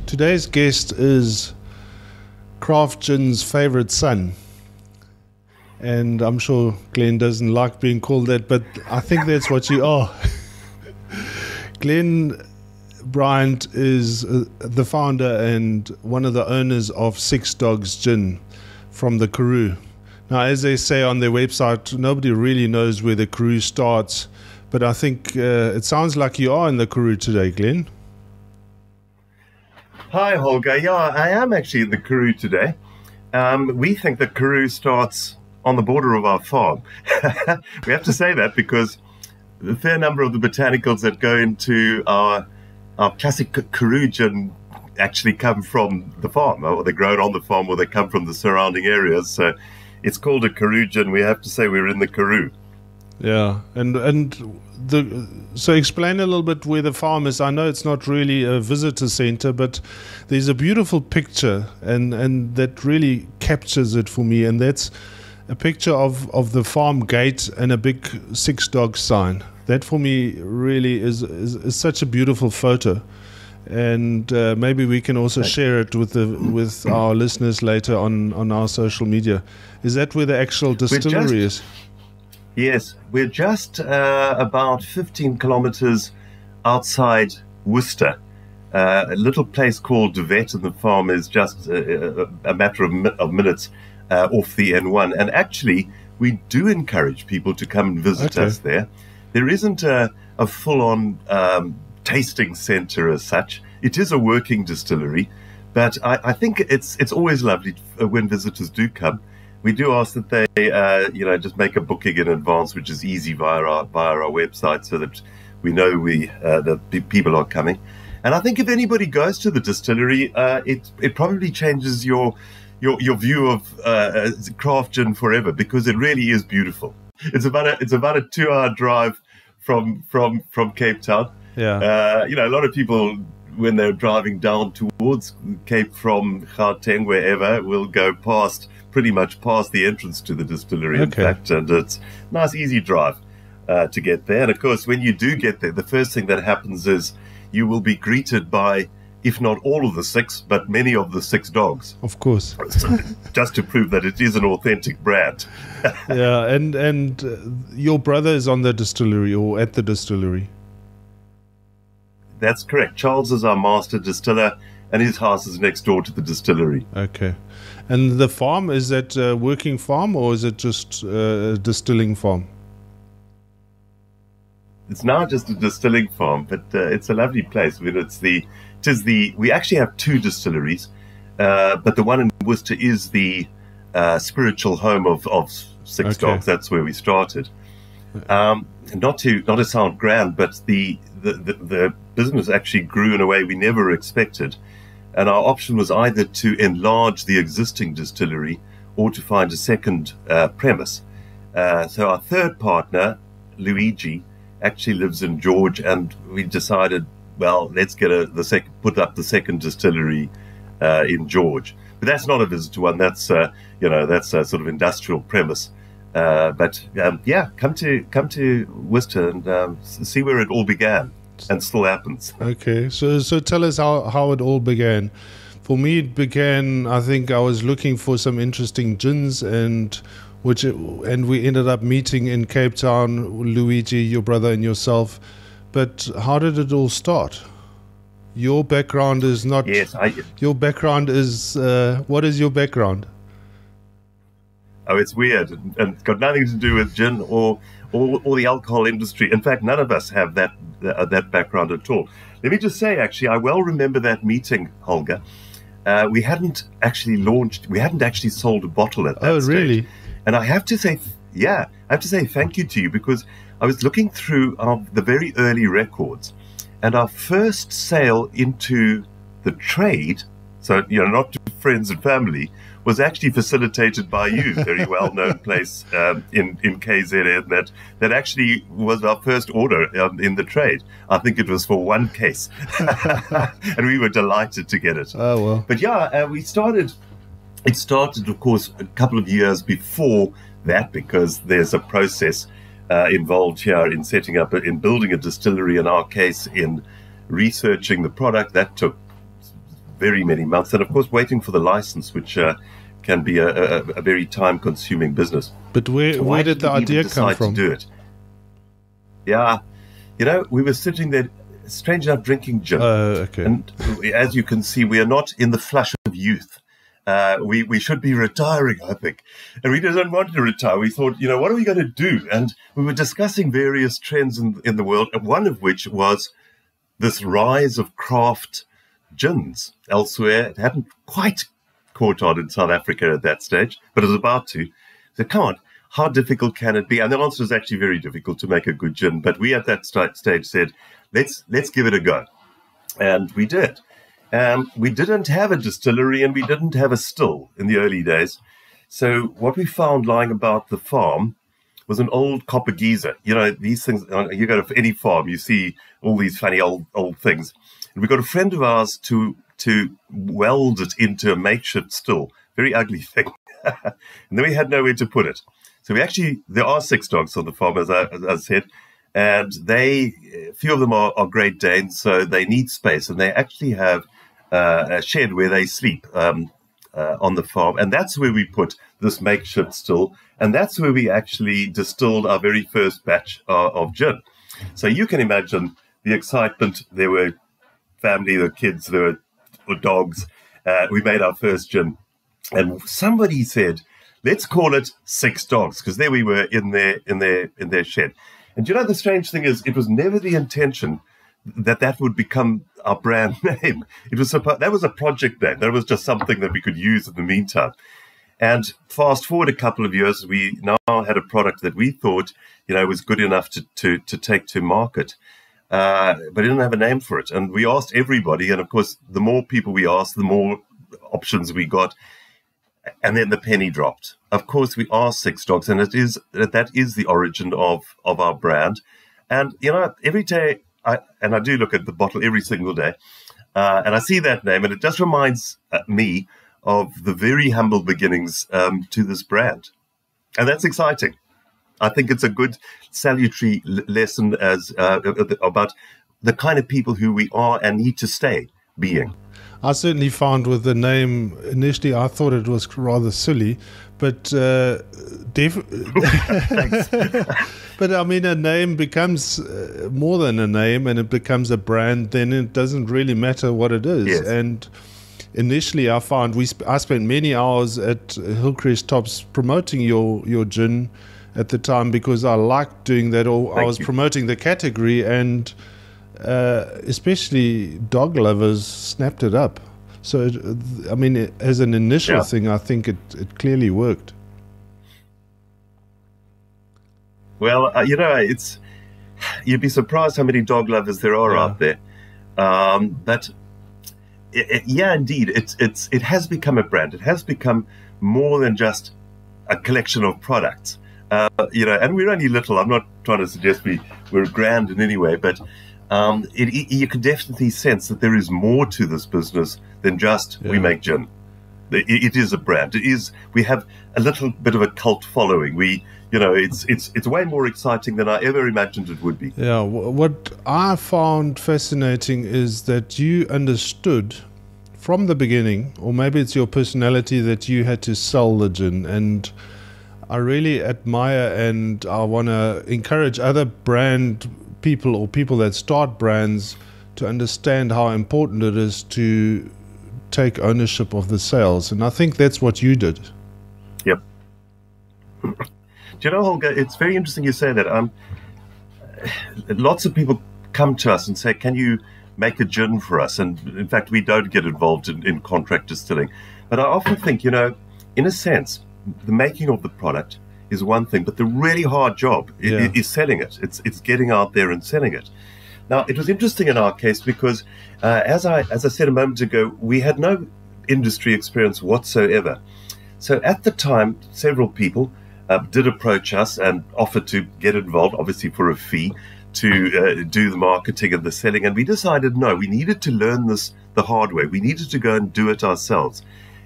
Today's guest is Craft Gin's favorite son. And I'm sure Glenn doesn't like being called that, but I think that's what you are. Glenn Bryant is the founder and one of the owners of Six Dogs Gin from the Karoo. Now, as they say on their website, nobody really knows where the Karoo starts, but I think it sounds like you are in the Karoo today, Glenn. Hi, Holger. Yeah, I am actually in the Karoo today. We think the Karoo starts on the border of our farm. We have to say that because the fair number of the botanicals that go into our classic Karoo gin actually come from the farm, or they're grown on the farm, or they come from the surrounding areas. So it's called a Karoo gin. We have to say we're in the Karoo. Yeah, so explain a little bit where the farm is. I know it's not really a visitor center, but there's a beautiful picture, and that really captures it for me, and that's a picture of the farm gate and a big Six Dogs sign. That for me really is such a beautiful photo, and maybe we can also share it with our listeners later on our social media. Is that where the actual distillery is? Yes, we're just about 15 kilometers outside Worcester. A little place called De Wet, and the farm is just a matter of minutes off the N1. And actually, we do encourage people to come and visit us there. There isn't a full-on tasting center as such. It is a working distillery, but I think it's always lovely when visitors do come. We do ask that they, just make a booking in advance, which is easy via our website, so that we know that people are coming. And I think if anybody goes to the distillery, it probably changes your view of craft gin forever, because it really is beautiful. It's about a 2-hour drive from Cape Town. Yeah. A lot of people, when they're driving down towards Cape from Gauteng, wherever, will go pretty much past the entrance to the distillery, in fact, and it's a nice, easy drive to get there. And of course, when you do get there, the first thing that happens is you will be greeted by, if not all of the six, but many of the Six Dogs. Of course. Just to prove that it is an authentic brand. Yeah, and your brother is on the distillery, or at the distillery? That's correct. Charles is our master distiller, and his house is next door to the distillery. Okay. And the farm, is that a working farm, or is it just a distilling farm? It's now just a distilling farm, but it's a lovely place. I mean, we actually have 2 distilleries, but the one in Worcester is the spiritual home of Six Dogs. That's where we started. Not to sound grand, but the business actually grew in a way we never expected. And our option was either to enlarge the existing distillery or to find a second premise. So our third partner, Luigi, actually lives in George, and we decided, well, let's put up the second distillery in George. But that's not a visitor one. That's that's a sort of industrial premise. But come to Worcester and see where it all began. And still happens. Okay, so tell us how it all began. For me, it began, I think I was looking for some interesting gins, and we ended up meeting in Cape Town, Luigi, your brother, and yourself. But how did it all start? Your background is not... Yes, your background is... what is your background? Oh, it's weird, and it's got nothing to do with gin or the alcohol industry. In fact, none of us have that background at all. Let me just say, actually, I well remember that meeting, Holger. We hadn't actually sold a bottle at that stage. Oh, really? And I have to say thank you to you, because I was looking through the very early records, and our first sale into the trade, so not to friends and family, was actually facilitated by you, very well-known place in KZN. That actually was our first order in the trade. I think it was for 1 case, and we were delighted to get it. Oh well. But we started. It started, of course, a couple of years before that, because there's a process involved here in building a distillery. In our case, in researching the product, that took very many months. And of course, waiting for the license, which can be a very time-consuming business. But where did the idea come from? To do it? Yeah, we were sitting there, strange enough, drinking gin. Okay. And as you can see, we are not in the flush of youth. We should be retiring, I think. And we didn't want to retire. We thought, what are we going to do? And we were discussing various trends in the world, and one of which was this rise of craft gins elsewhere. It hadn't quite caught on in South Africa at that stage, but it was about to. So come on, how difficult can it be? And the answer is actually very difficult to make a good gin. But we at that stage said, let's give it a go. And we did. We didn't have a distillery and we didn't have a still in the early days. So what we found lying about the farm was an old copper geyser. These things, you go to any farm, you see all these funny old things. And we got a friend of ours to weld it into a makeshift still, very ugly thing. And then we had nowhere to put it. So there are 6 dogs on the farm, as I said, and a few of them are Great Danes, so they need space, and they actually have a shed where they sleep on the farm, and that's where we put this makeshift still, and that's where we actually distilled our very first batch of gin. So you can imagine the excitement. There were family, there were kids, there were dogs. We made our first gin, and somebody said, "Let's call it 6 Dogs," because there we were in their shed. And the strange thing is, it was never the intention that would become our brand name. That was a project name. That was just something that we could use in the meantime. And fast forward a couple of years, we now had a product that we thought, was good enough to take to market. But we didn't have a name for it. And we asked everybody. And of course, the more people we asked, the more options we got. And then the penny dropped. Of course, we are 6 Dogs, and that is the origin of our brand. And, every day, I do look at the bottle every single day, and I see that name, and it just reminds me of the very humble beginnings to this brand. And that's exciting. I think it's a good salutary lesson about the kind of people who we are and need to stay being. I certainly found with the name, initially I thought it was rather silly, but but I mean, a name becomes more than a name, and it becomes a brand, then it doesn't really matter what it is. Yes. And initially I found I spent many hours at Hillcrest Tops promoting your gin at the time, because I liked doing that, or I was promoting the category, and especially dog lovers snapped it up. So, as an initial thing, I think it clearly worked. Well, you'd be surprised how many dog lovers there are out there. But indeed, it has become a brand. It has become more than just a collection of products. And we're only little. I'm not trying to suggest we're grand in any way, but you can definitely sense that there is more to this business than just we make gin. It is a brand. We have a little bit of a cult following. It's way more exciting than I ever imagined it would be. Yeah. What I found fascinating is that you understood from the beginning, or maybe it's your personality, that you had to sell the gin. And I really admire, and I want to encourage other brand people or people that start brands to understand how important it is to take ownership of the sales. And I think that's what you did. Yep. Do you know, Holger, it's very interesting you say that. Lots of people come to us and say, can you make a gin for us? And in fact, we don't get involved in contract distilling. But I often think, in a sense, the making of the product is one thing, but the really hard job is selling it. It's getting out there and selling it. Now, it was interesting in our case because, as I said a moment ago, we had no industry experience whatsoever. So at the time, several people did approach us and offered to get involved, obviously for a fee, to do the marketing and the selling. And we decided, no, we needed to learn this the hard way. We needed to go and do it ourselves.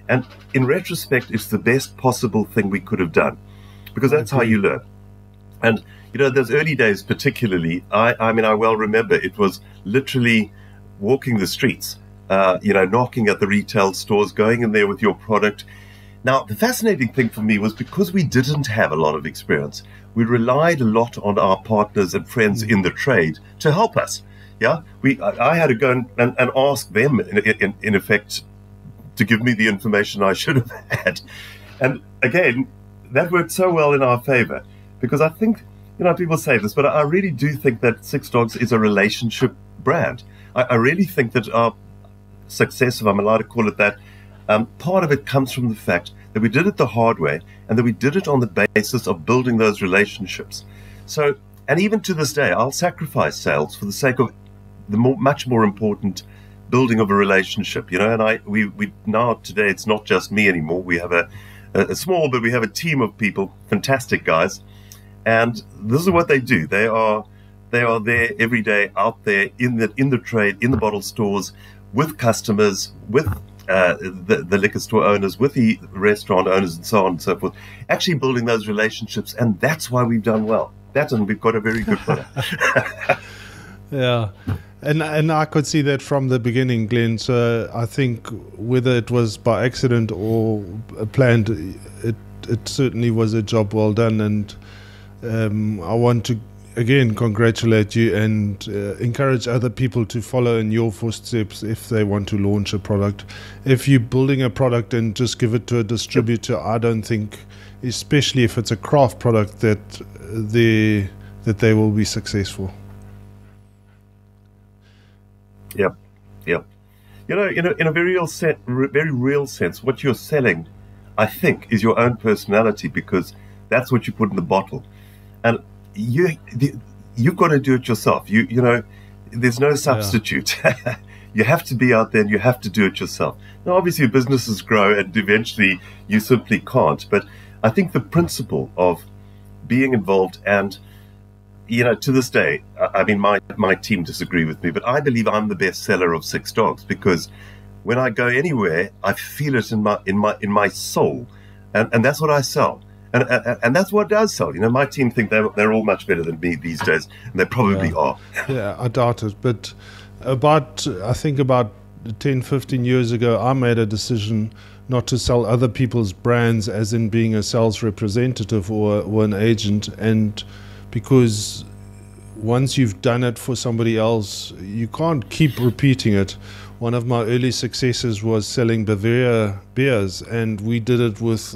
And in retrospect, it's the best possible thing we could have done, because that's how you learn. And, those early days particularly, I well remember it was literally walking the streets, knocking at the retail stores, going in there with your product. Now, the fascinating thing for me was because we didn't have a lot of experience, we relied a lot on our partners and friends in the trade to help us. Yeah, I had to go and ask them, in effect, to give me the information I should have had. And again, that worked so well in our favor, because I think, people say this, but I really do think that Six Dogs is a relationship brand. I really think that our success, if I'm allowed to call it that, part of it comes from the fact that we did it the hard way, and that we did it on the basis of building those relationships. So, and even to this day, I'll sacrifice sales for the sake of the much more important building of a relationship. And we now today it's not just me anymore. We have a small, but we have a team of people, fantastic guys, and this is what they do. They are there every day, out there in the trade, in the bottle stores, with customers, with the liquor store owners, with the restaurant owners, and so on and so forth, actually building those relationships. And that's why we've done well. And we've got a very good product. Yeah. And I could see that from the beginning, Glenn. So I think whether it was by accident or planned, it certainly was a job well done. And I want to again congratulate you and encourage other people to follow in your footsteps if they want to launch a product. If you're building a product and just give it to a distributor, I don't think, especially if it's a craft product, that they will be successful. Yep. In a very real sense, what you're selling, I think, is your own personality, because that's what you put in the bottle, and you've got to do it yourself. There's no substitute. Yeah. You have to be out there and you have to do it yourself. Now, obviously, businesses grow and eventually you simply can't. But I think the principle of being involved, and to this day, I mean, my team disagree with me, but I believe I'm the best seller of Six Dogs, because when I go anywhere, I feel it in my soul, and that's what I sell, and that's what does sell. My team think they're all much better than me these days, and they probably are. Yeah, I doubt it. But I think about 10, 15 years ago, I made a decision not to sell other people's brands, as in being a sales representative or an agent, and because once you've done it for somebody else, you can't keep repeating it. One of my early successes was selling Bavaria beers, and I did it with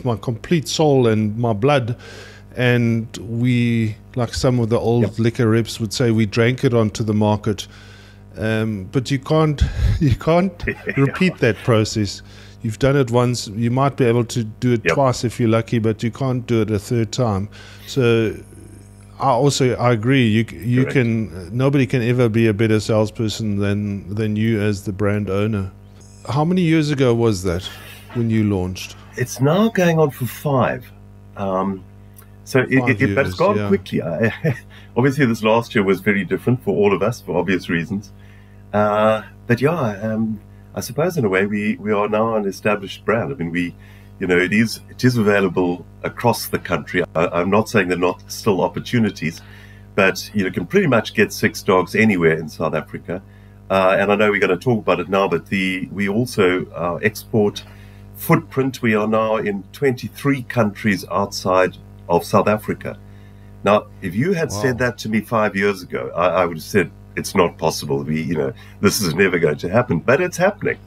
my complete soul and my blood, and we, like some of the old liquor reps would say, we drank it onto the market. But you can't repeat that process. You've done it once, you might be able to do it twice if you're lucky, but you can't do it a third time. So I agree. You can, nobody can ever be a better salesperson than you as the brand owner. How many years ago was that when you launched? It's now going on for 5. But it's gone quickly. Obviously, this last year was very different for all of us for obvious reasons. I suppose in a way we are now an established brand. I mean, it is available across the country. I'm not saying there are not still opportunities, but you can pretty much get Six Dogs anywhere in South Africa. And I know we're going to talk about it now, but we also export footprint. We are now in 23 countries outside of South Africa. Now, if you had said that to me 5 years ago, I would have said, it's not possible. This is never going to happen, but it's happening.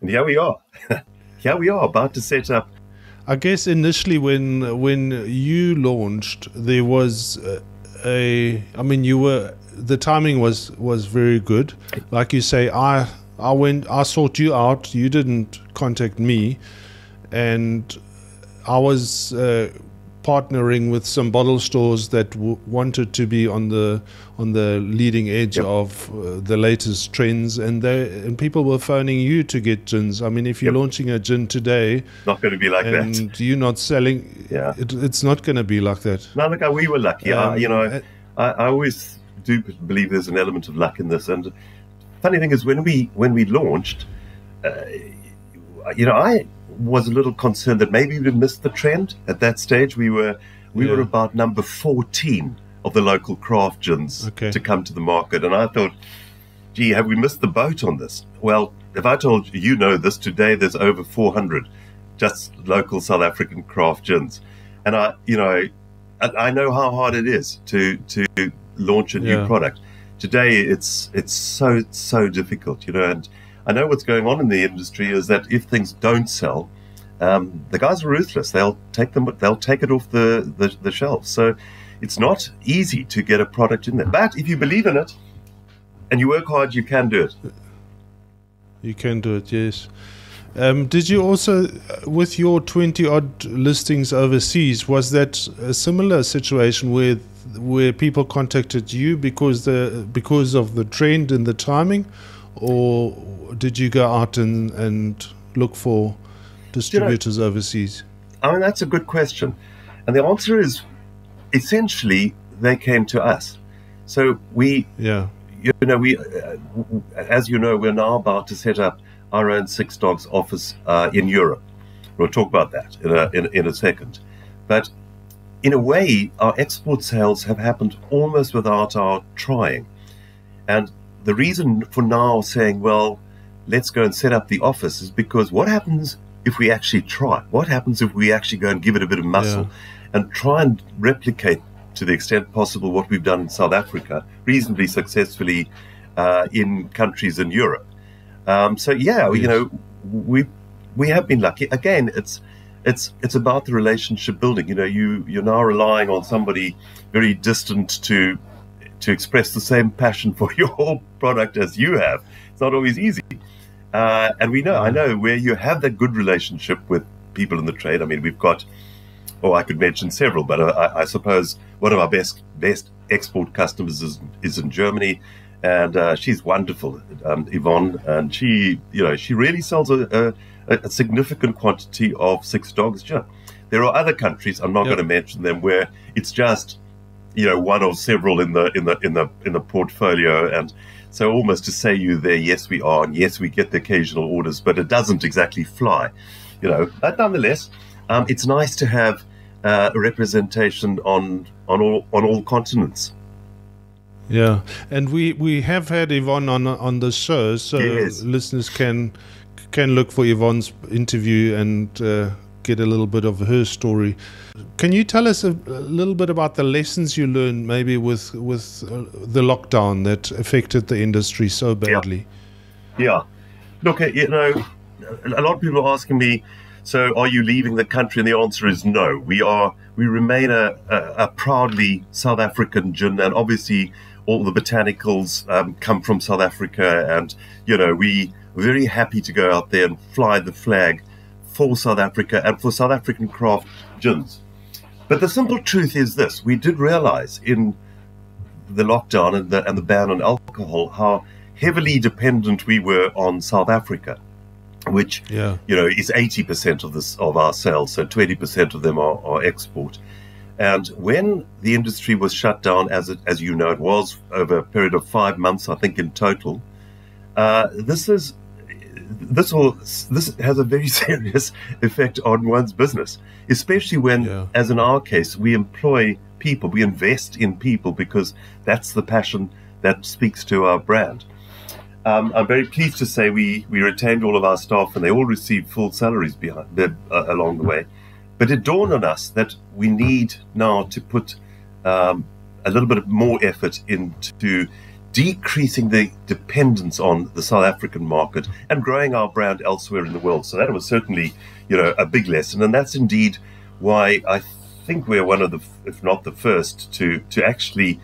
And here we are. Here we are about to set up. I guess initially when you launched, there was the timing was very good. Like you say, I sought you out. You didn't contact me, and I was partnering with some bottle stores that wanted to be on the leading edge of the latest trends, and people were phoning you to get gins. I mean, if you're launching a gin today, not going to be like that, and you're not selling, it's not going to be like that. No, look, we were lucky. I always do believe there's an element of luck in this. And funny thing is, when we launched, I was a little concerned that maybe we'd missed the trend. At that stage, we were about number 14 of the local craft gins to come to the market, and I thought, gee, have we missed the boat on this? Well, if I told you, you know this, today there's over 400 just local South African craft gins. And I know how hard it is to launch a new product. Today it's so difficult, and I know what's going on in the industry is that if things don't sell, the guys are ruthless. They'll take it off the shelves. So it's not easy to get a product in there. But if you believe in it and you work hard, you can do it. You can do it, yes. Did you also, with your 20-odd listings overseas, was that a similar situation where people contacted you because of the trend and the timing, or did you go out and look for distributors overseas? I mean, that's a good question. And the answer is, essentially, they came to us. So as you know, we're now about to set up our own Six Dogs office in Europe. We'll talk about that in a second. But in a way, our export sales have happened almost without our trying. And the reason for now saying, well, let's go and set up the office is because what happens if we actually try? What happens if we actually go and give it a bit of muscle and try and replicate to the extent possible what we've done in South Africa reasonably successfully in countries in Europe? We have been lucky. Again, it's about the relationship building. You're now relying on somebody very distant to express the same passion for your product as you have. It's not always easy. And I know where you have that good relationship with people in the trade. I mean, we've got, I could mention several, but I suppose one of our best export customers is in Germany, and she's wonderful, Yvonne, and she really sells a significant quantity of Six Dogs gin. There are other countries, I'm not going to mention them, where it's just one or several in the portfolio, and so almost to say there, yes we are, and yes we get the occasional orders, but it doesn't exactly fly, But nonetheless, it's nice to have a representation on all continents. Yeah, and we have had Yvonne on the show, so listeners can look for Yvonne's interview and get a little bit of her story. Can you tell us a little bit about the lessons you learned, maybe with the lockdown that affected the industry so badly? Yeah. Look, a lot of people are asking me, so are you leaving the country? And the answer is no. We remain a proudly South African gin, and obviously all the botanicals come from South Africa, and we're very happy to go out there and fly the flag for South Africa and for South African craft gins. But the simple truth is this: we did realize in the lockdown and the ban on alcohol how heavily dependent we were on South Africa, which is 80% of our sales, so 20% of them are export. And when the industry was shut down, as you know, it was over a period of 5 months, I think, in total. This has a very serious effect on one's business, especially when, as in our case, we employ people, we invest in people because that's the passion that speaks to our brand. I'm very pleased to say we retained all of our staff, and they all received full salaries along the way. But it dawned on us that we need now to put a little bit more effort into decreasing the dependence on the South African market and growing our brand elsewhere in the world. So that was certainly, a big lesson. And that's indeed why I think we're one of the, if not the first, to actually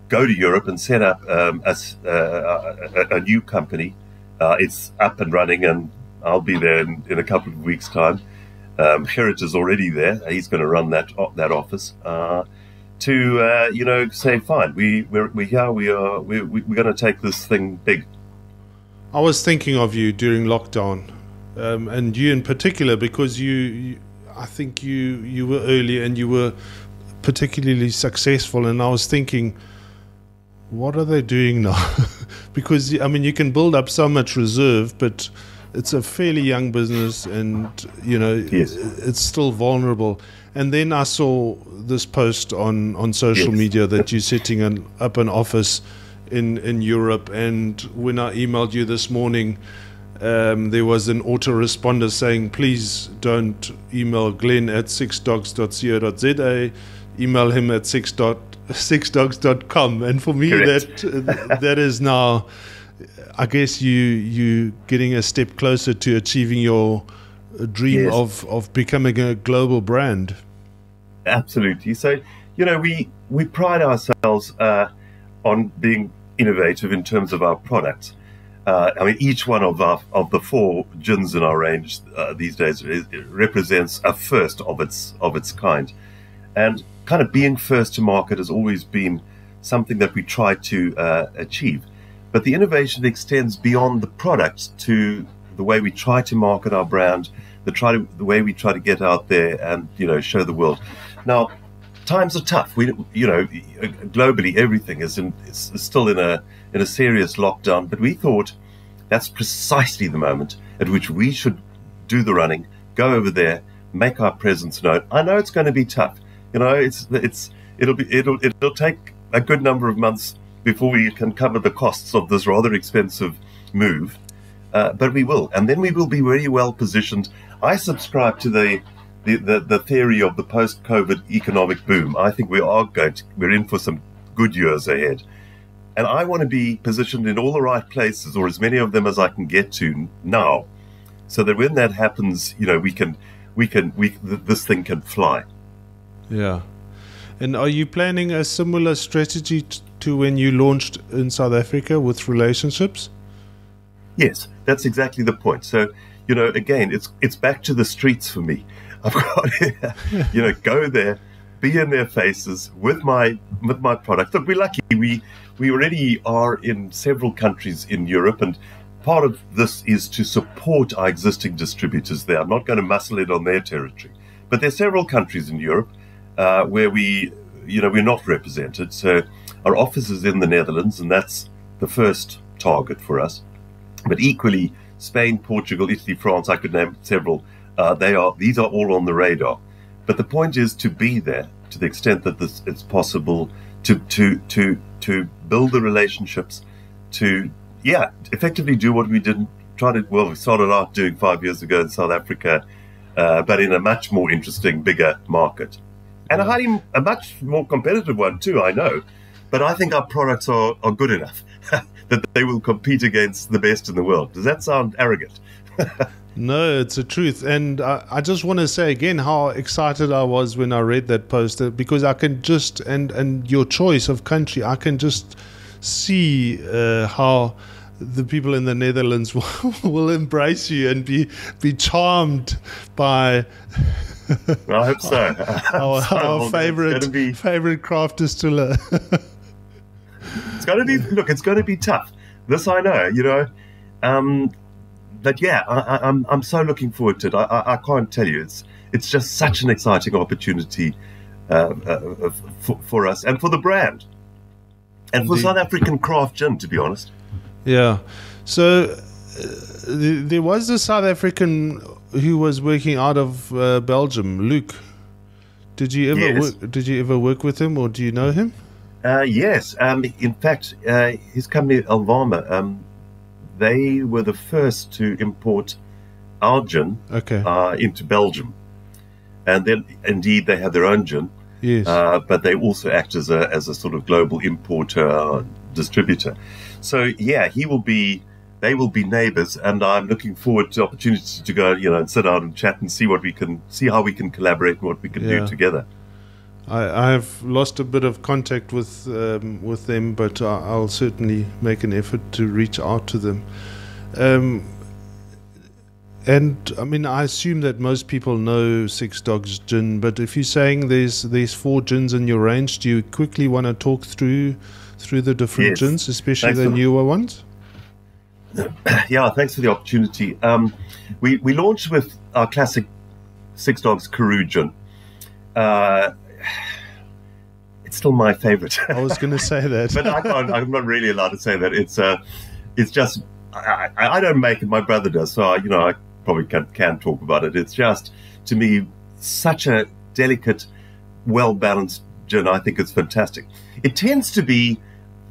go to Europe and set up a new company. It's up and running, and I'll be there in a couple of weeks' time. Gerrit is already there. He's going to run that office. To say, fine, we're here. We're going to take this thing big. I was thinking of you during lockdown, and you in particular, because I think you were early and you were particularly successful. And I was thinking, what are they doing now? Because you can build up so much reserve, but it's a fairly young business, and it's still vulnerable. And then I saw this post on social media that you're setting up an office in Europe. And when I emailed you this morning, there was an autoresponder saying, please don't email Glenn at sixdogs.co.za, email him at sixdogs.com. And for me, that is now, I guess, you getting a step closer to achieving your dream of becoming a global brand. Absolutely. So, we pride ourselves on being innovative in terms of our products. Each one of the 4 gins in our range these days represents a first of its kind, and kind of being first to market has always been something that we try to achieve. But the innovation extends beyond the product to the way we try to market our brand, the way we try to get out there and show the world. Now, times are tough. Globally, everything is still in a serious lockdown. But we thought that's precisely the moment at which we should do the running, go over there, make our presence known. I know it's going to be tough. It'll take a good number of months before we can cover the costs of this rather expensive move. But we will, and then we will be very well positioned. I subscribe to the theory of the post-COVID economic boom. I think we're in for some good years ahead, and I want to be positioned in all the right places, or as many of them as I can get to now, so that when that happens, this thing can fly. Yeah. And are you planning a similar strategy to when you launched in South Africa with relationships? Yes, that's exactly the point. So, again, it's back to the streets for me. I've got to, go there, be in their faces with my product. Look, we're lucky. We already are in several countries in Europe, and part of this is to support our existing distributors there. I'm not going to muscle it on their territory, but there's several countries in Europe where we're not represented. So our office is in the Netherlands, and that's the first target for us. But equally, Spain, Portugal, Italy, France, I could name several. These are all on the radar. But the point is to be there to the extent that it's possible to build the relationships, to effectively do what we didn't we started out doing 5 years ago in South Africa, but in a much more interesting, bigger market. And a much more competitive one too, I know. But I think our products are good enough that they will compete against the best in the world. Does that sound arrogant? No, it's the truth. And I just want to say again how excited I was when I read that poster, because I can just, and your choice of country, I can just see how the people in the Netherlands will embrace you and be charmed by I hope so. our favorite craft distiller. It's going to be tough. This I know, But yeah, I'm so looking forward to it. I can't tell you. It's just such an exciting opportunity for us and for the brand and for South African craft gin, to be honest. Yeah. So there was a South African who was working out of Belgium, Luke. Did you ever work with him, or do you know him? Yes. In fact, his company Alvama, they were the first to import our gin into Belgium, and then indeed they have their own gin. Yes. But they also act as a sort of global importer distributor. So yeah, they will be neighbours, and I'm looking forward to opportunities to go, and sit down and chat and see how we can collaborate and what we can do together. I've lost a bit of contact with them, but I'll certainly make an effort to reach out to them. And I mean, I assume that most people know Six Dogs Gin, but if you're saying there's 4 gins in your range, do you quickly want to talk through the different gins, especially the newer ones? Yeah, thanks for the opportunity. We launched with our classic Six Dogs Karoo gin. It's still my favorite. I was going to say that, but I'm not really allowed to say that. It's just I don't make it. My brother does, so I probably can talk about it. It's just, to me, such a delicate, well balanced gin. I think it's fantastic. It tends to be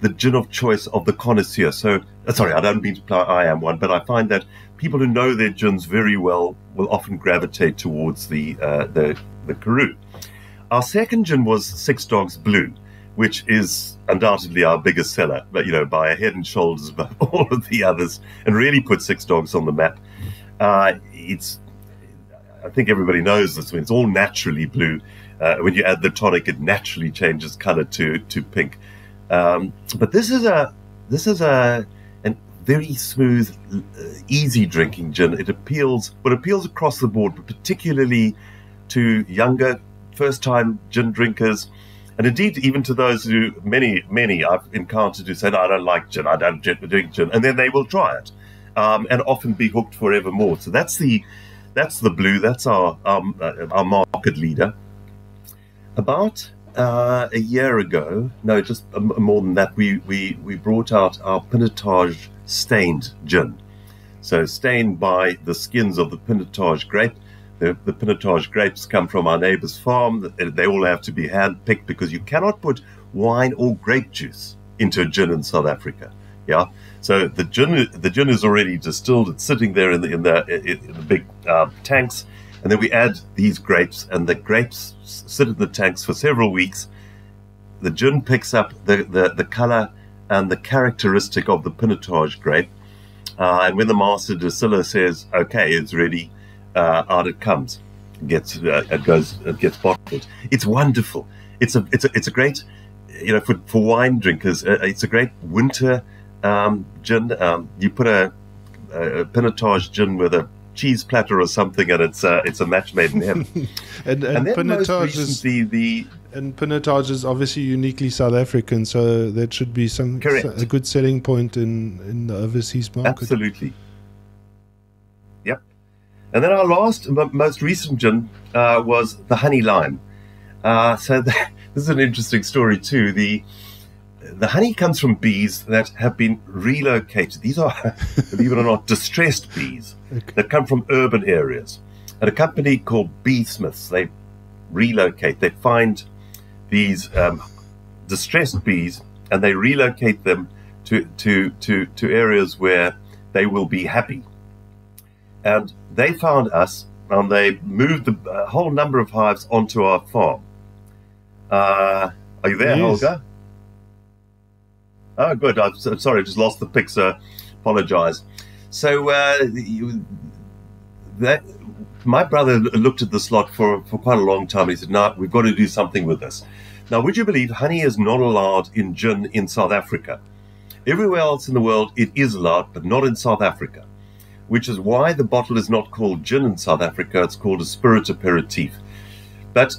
the gin of choice of the connoisseur. So, sorry, I don't mean to imply I am one, but I find that people who know their gins very well will often gravitate towards the Karoo. Our second gin was Six Dogs Blue, which is undoubtedly our biggest seller, but by a head and shoulders above all of the others, and really put Six Dogs on the map. I think everybody knows this. It's all naturally blue. When you add the tonic, it naturally changes color to pink. But this is a very smooth, easy drinking gin. It appeals across the board, but particularly to younger, first-time gin drinkers, and indeed even to those who many I've encountered who say, "No, I don't like gin. I don't drink gin," and then they will try it, and often be hooked forevermore. So that's the blue. That's our market leader. About a year ago, no, just more than that, we brought out our Pinatage Stained Gin. So stained by the skins of the Pinatage grape. The Pinatage grapes come from our neighbor's farm. They all have to be hand-picked because you cannot put wine or grape juice into a gin in South Africa. Yeah, so the gin is already distilled. It's sitting there in the big tanks, and then we add these grapes, and the grapes sit in the tanks for several weeks. The gin picks up the color and the characteristic of the Pinatage grape, and when the master distiller says, "Okay, it's ready," out it comes. It gets bottled. It's wonderful. It's a great, for wine drinkers. It's a great winter gin. You put a Pinatage gin with a cheese platter or something, and it's a match made in heaven. and then Pinatage most recently, and Pinatage is obviously uniquely South African, so that should be a good selling point in the overseas market. Absolutely. Yep. And then our last, most recent gin was the honey lime. This is an interesting story too. The honey comes from bees that have been relocated. These are, believe it or not, distressed bees that come from urban areas. At a company called Bee Smiths, they relocate. They find these distressed bees and they relocate them to areas where they will be happy. And they found us, and they moved a whole number of hives onto our farm. Are you there, Yes. Holger? Oh, good. I'm sorry, I just lost the pic, so apologize. So my brother looked at this lot for quite a long time. He said, "No, we've got to do something with this." Now, would you believe honey is not allowed in gin in South Africa? Everywhere else in the world, it is allowed, but not in South Africa, which is why the bottle is not called gin in South Africa. It's called a spirit aperitif. But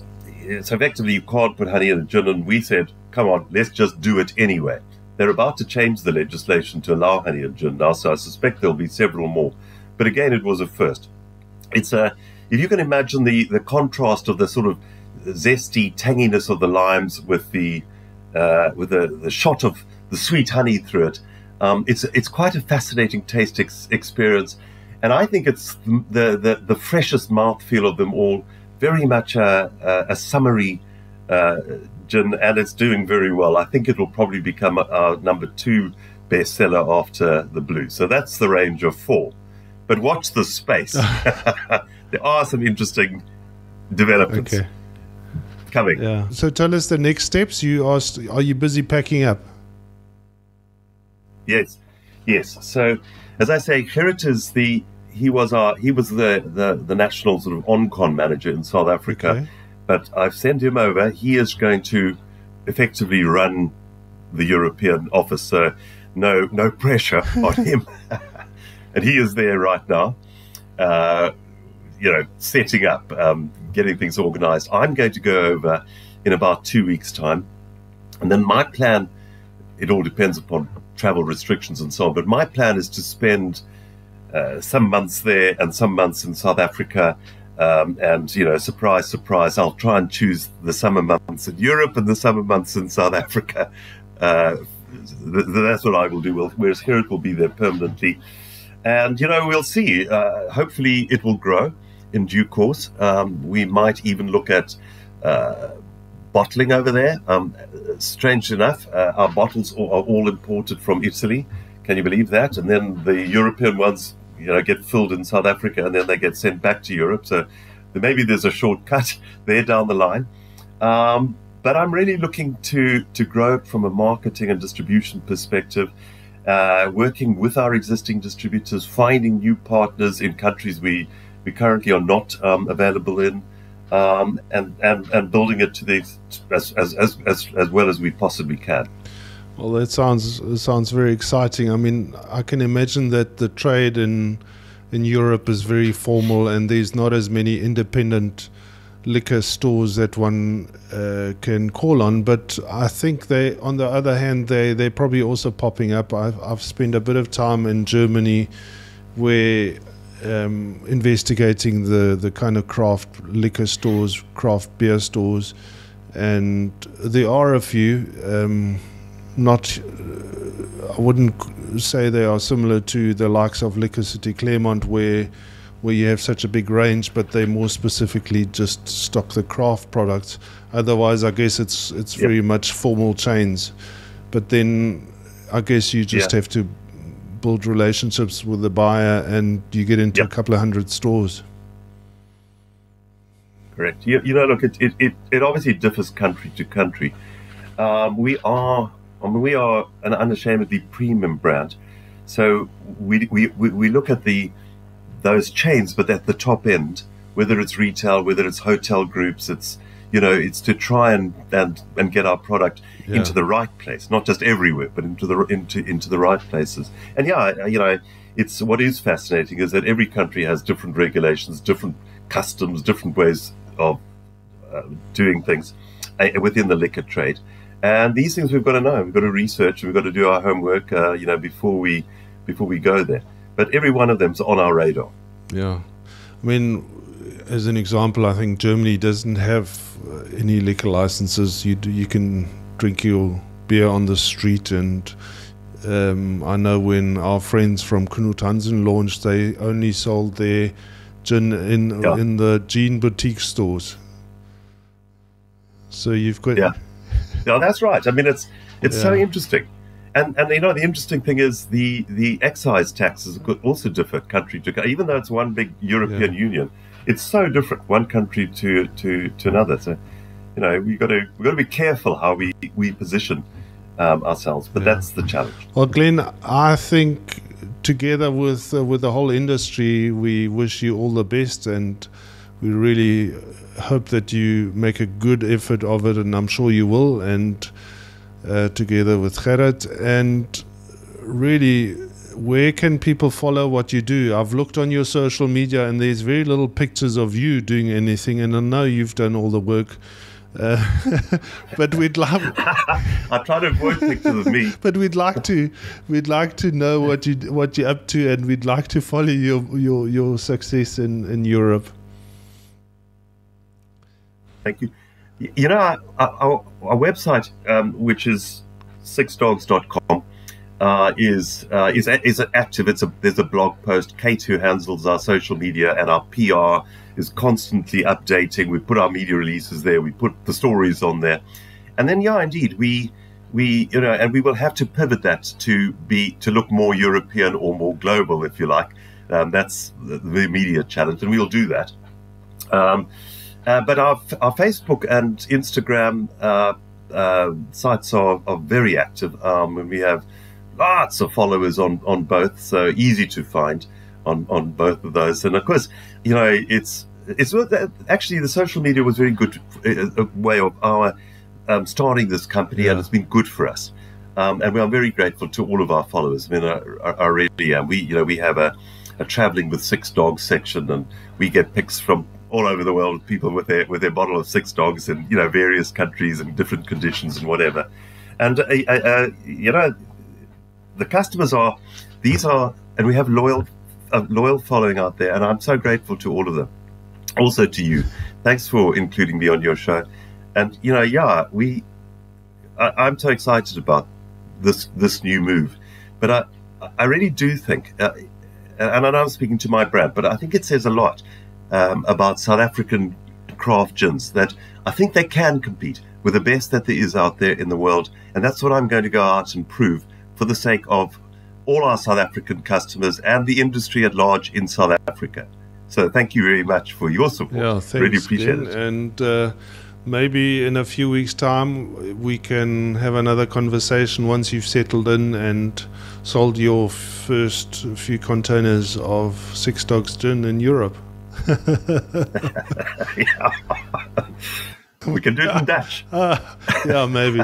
so effectively, you can't put honey in a gin, and we said, come on, let's just do it anyway. They're about to change the legislation to allow honey in gin now, so I suspect there'll be several more. But again, it was a first. It's if you can imagine the contrast of the sort of zesty tanginess of the limes with the shot of the sweet honey through it. It's quite a fascinating taste experience, and I think it's the freshest mouthfeel of them all. Very much a summery gin, and it's doing very well. I think it will probably become our number 2 bestseller after the blue. So that's the range of 4. But watch the space. There are some interesting developments coming. Yeah. So tell us the next steps. You asked, are you busy packing up? Yes. So, as I say, Gerrit he was the national sort of on-con manager in South Africa. Okay. But I've sent him over. He is going to effectively run the European office, so no pressure on him. And he is there right now, setting up, getting things organized. I'm going to go over in about 2 weeks' time. And then my plan, it all depends upon travel restrictions and so on, but my plan is to spend some months there and some months in South Africa. And, surprise, surprise, I'll try and choose the summer months in Europe and the summer months in South Africa. That's what I will do, whereas Gerrit will be there permanently. And, we'll see. Hopefully it will grow in due course. We might even look at bottling over there. Strange enough, our bottles are all imported from Italy. Can you believe that? And then the European ones, get filled in South Africa, and then they get sent back to Europe. So maybe there's a shortcut there down the line. But I'm really looking to grow it from a marketing and distribution perspective, working with our existing distributors, finding new partners in countries we currently are not available in, and building it to as well as we possibly can. Well, that sounds very exciting. I mean, I can imagine that the trade in Europe is very formal, and there's not as many independent liquor stores that one can call on. But I think on the other hand, they're probably also popping up. I've spent a bit of time in Germany where investigating the kind of craft liquor stores, craft beer stores, and there are a few. I wouldn't say they are similar to the likes of Liquor City Claremont, where you have such a big range, but they more specifically just stock the craft products. Otherwise, I guess it's very much formal chains. But then I guess you just have to build relationships with the buyer, and you get into a couple of hundred stores. Correct. Look, it obviously differs country to country. We are an unashamedly premium brand, so we look at those chains, but at the top end, whether it's retail, whether it's hotel groups, it's to try and get our product into the right place, not just everywhere, but into the right places. And it's what is fascinating is that every country has different regulations, different customs, different ways of doing things within the liquor trade. And these things we've got to know. We've got to research. We've got to do our homework, before we go there. But every one of them's on our radar. Yeah, I mean, as an example, I think Germany doesn't have any liquor licenses. You can drink your beer on the street, and I know when our friends from Knut Hansen launched, they only sold their gin in the gin boutique stores. So you've got. Yeah, that's right. I mean, it's so interesting, and the interesting thing is the excise taxes could also differ country to country. Even though it's one big European Union, it's so different one country to another. So, we've got to be careful how we position ourselves. But that's the challenge. Well, Glenn, I think together with the whole industry, we wish you all the best, and we really hope that you make a good effort of it, and I'm sure you will, and together with Gerrit. And really, where can people follow what you do? I've looked on your social media, and there's very little pictures of you doing anything, and I know you've done all the work. But we'd love. I try to avoid pictures of me. But we'd like to know what you're up to, and we'd like to follow your success in Europe. Thank you. Our website, which is sixdogs.com, is active. There's a blog post. Kate, who handles our social media and our PR, is constantly updating. We put our media releases there. We put the stories on there, and then indeed we and we will have to pivot that to look more European or more global, if you like. That's the media challenge, and we'll do that. But our Facebook and Instagram sites are very active, and we have lots of followers on both, so easy to find on both of those. And of course, it's actually the social media was very good a way of our starting this company, and it's been good for us. And we are very grateful to all of our followers. I mean, I really am. We have a traveling with 6 dogs section, and we get pics from all over the world, people with their bottle of 6 dogs in various countries and different conditions and whatever. And the customers are, and we have a loyal following out there, and I'm so grateful to all of them. Also to you, thanks for including me on your show. And I'm so excited about this new move. But I really do think, and I know I'm speaking to my brand, but I think it says a lot about South African craft gins, that I think they can compete. We're the best that there is out there in the world, and that's what I'm going to go out and prove for the sake of all our South African customers and the industry at large in South Africa. So thank you very much for your support. Yeah, thanks, really appreciate Glenn. it. And maybe in a few weeks' time we can have another conversation once you've settled in and sold your first few containers of Six Dogs Gin in Europe. Yeah. We can do it in Dutch. Yeah, maybe.